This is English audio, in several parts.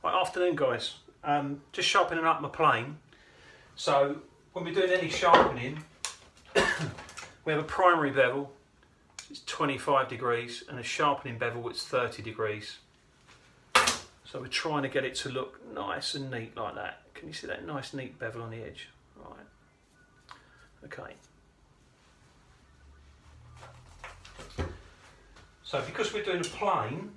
Right, afternoon guys, just sharpening up my plane. So when we're doing any sharpening, we have a primary bevel, it's 25 degrees, and a sharpening bevel which is 30 degrees. So we're trying to get it to look nice and neat like that. Can you see that nice neat bevel on the edge? Right. Okay. So because we're doing a plane,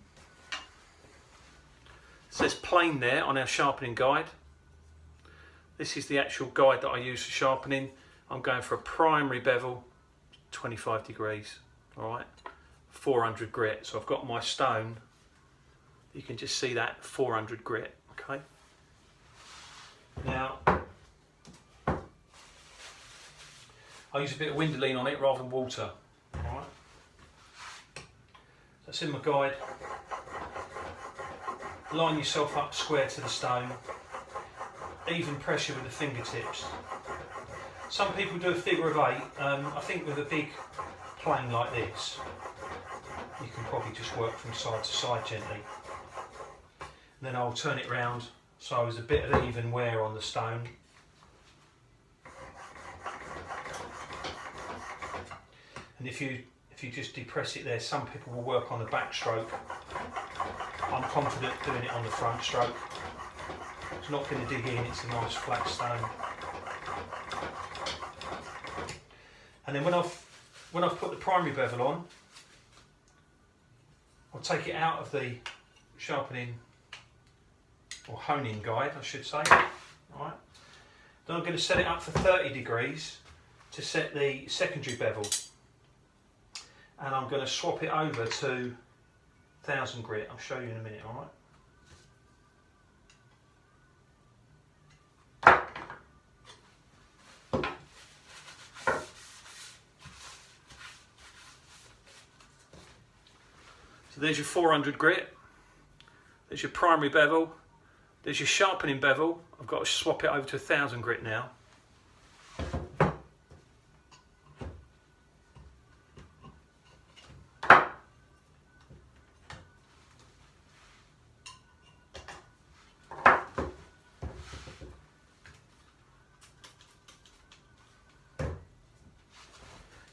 it says plane there on our sharpening guide. This is the actual guide that I use for sharpening. I'm going for a primary bevel, 25 degrees, all right, 400 grit. So I've got my stone, you can just see that 400 grit, okay. Now, I use a bit of Windoline on it rather than water, all right. That's in my guide. Line yourself up square to the stone, even pressure with the fingertips. Some people do a figure of 8. I think with a big plane like this, you can probably just work from side to side gently. And then I'll turn it round so there's a bit of even wear on the stone. And if you just depress it there, some people will work on the back stroke. I'm confident doing it on the front stroke. It's not going to dig in, it's a nice flat stone. And then when I've put the primary bevel on, I'll take it out of the sharpening or honing guide, I should say. Alright. Then I'm going to set it up for 30 degrees to set the secondary bevel. And I'm going to swap it over to 1000 grit. I'll show you in a minute, alright? So there's your 400 grit, there's your primary bevel, there's your sharpening bevel. I've got to swap it over to 1000 grit now.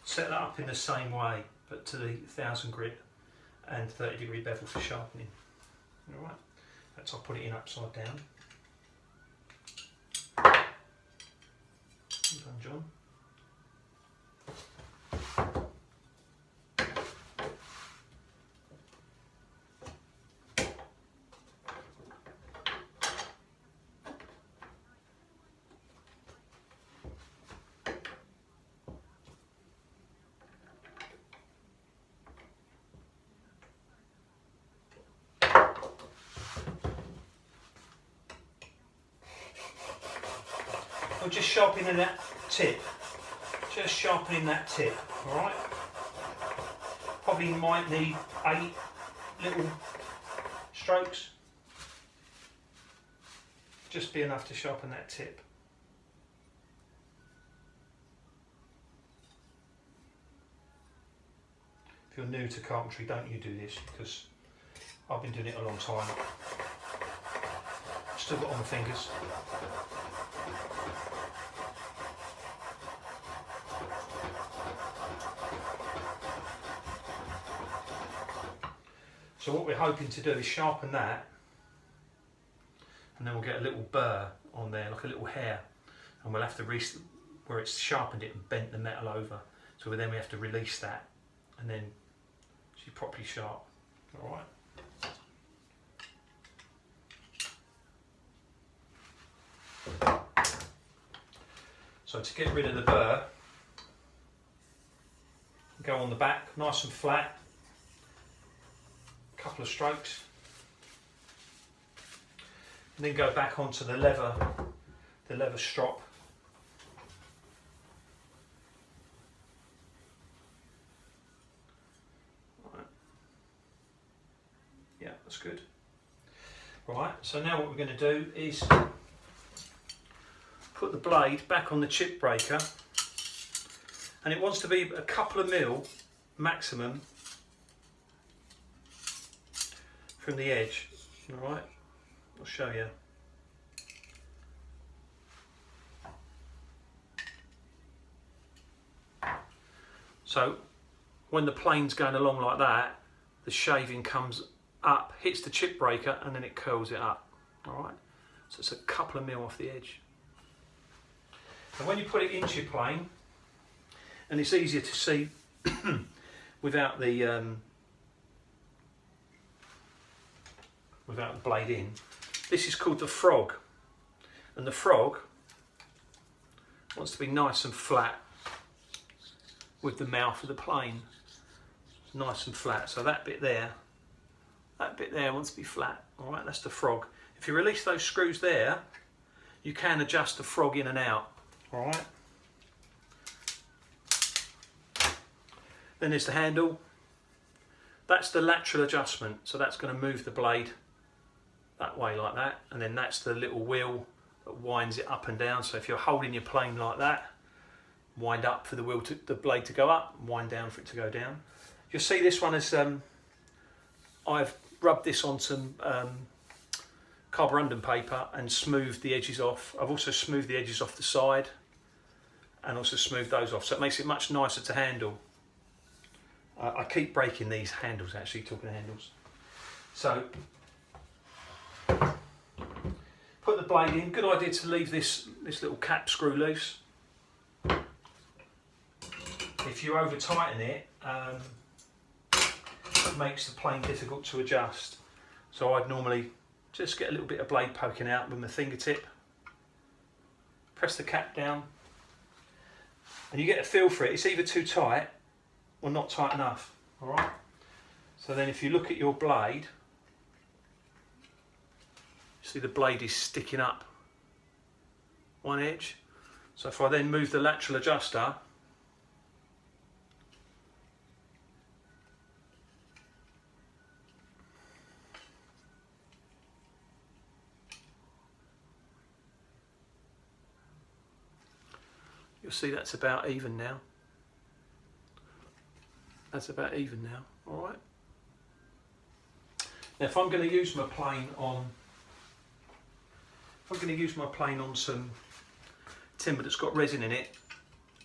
Set that up in the same way, but to the 1000 grit and 30 degree bevel for sharpening. Alright, that's, I'll put it in upside down. Well done, John. We're just sharpening that tip, just sharpening that tip, alright? Probably might need 8 little strokes, just be enough to sharpen that tip. If you're new to carpentry, don't you do this, because I've been doing it a long time. Still got on my fingers. So what we're hoping to do is sharpen that, and then we'll get a little burr on there, like a little hair, and we'll have to where it's sharpened it and bent the metal over. So then we have to release that, and then she's properly sharp. All right. So to get rid of the burr, go on the back, nice and flat. Couple of strokes, and then go back onto the leather strop. Right. Yeah, that's good. Right, so now what we're going to do is put the blade back on the chip breaker, and it wants to be a couple of mil maximum from the edge, all right? I'll show you. So when the plane's going along like that, the shaving comes up, hits the chip breaker, and then it curls it up. All right, so it's a couple of mil off the edge. And when you put it into your plane, and it's easier to see without the blade in. This is called the frog, and the frog wants to be nice and flat with the mouth of the plane, nice and flat. So that bit there wants to be flat. All right, that's the frog. If you release those screws there, you can adjust the frog in and out. All right. Then there's the handle. That's the lateral adjustment. So that's going to move the blade that way like that. And then that's the little wheel that winds it up and down. So if you're holding your plane like that, wind up for the blade to go up, wind down for it to go down. You'll see this one is, I've rubbed this on some carborundum paper and smoothed the edges off. I've also smoothed the edges off the side and also smoothed those off. So it makes it much nicer to handle. I keep breaking these handles actually, talking handles. So, put the blade in. Good idea to leave this little cap screw loose. If you over tighten it, it makes the plane difficult to adjust. So I'd normally just get a little bit of blade poking out with my fingertip. Press the cap down. And you get a feel for it. It's either too tight or not tight enough. Alright? So then if you look at your blade, see the blade is sticking up one edge. So if I then move the lateral adjuster, you'll see that's about even now. That's about even now, all right? Now if I'm going to use my plane on, some timber that's got resin in it,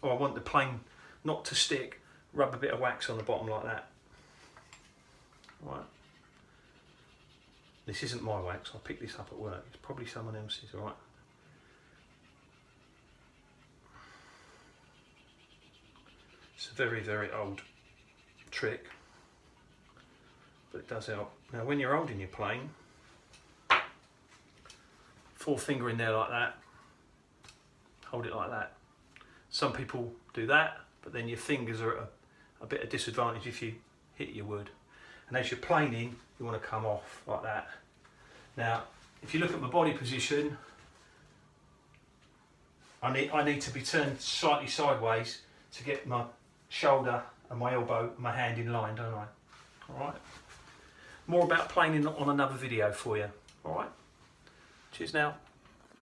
or I want the plane not to stick, rub a bit of wax on the bottom like that. All right. This isn't my wax, I picked this up at work, it's probably someone else's, all right? It's a very, very old trick, but it does help. Now when you're holding your plane, forefinger in there like that, hold it like that. Some people do that, but then your fingers are at a bit of disadvantage if you hit your wood. And as you're planing, you want to come off like that. Now, if you look at my body position, I need to be turned slightly sideways to get my shoulder and my elbow and my hand in line, don't I? Alright. More about planing on another video for you. Alright. Cheers now.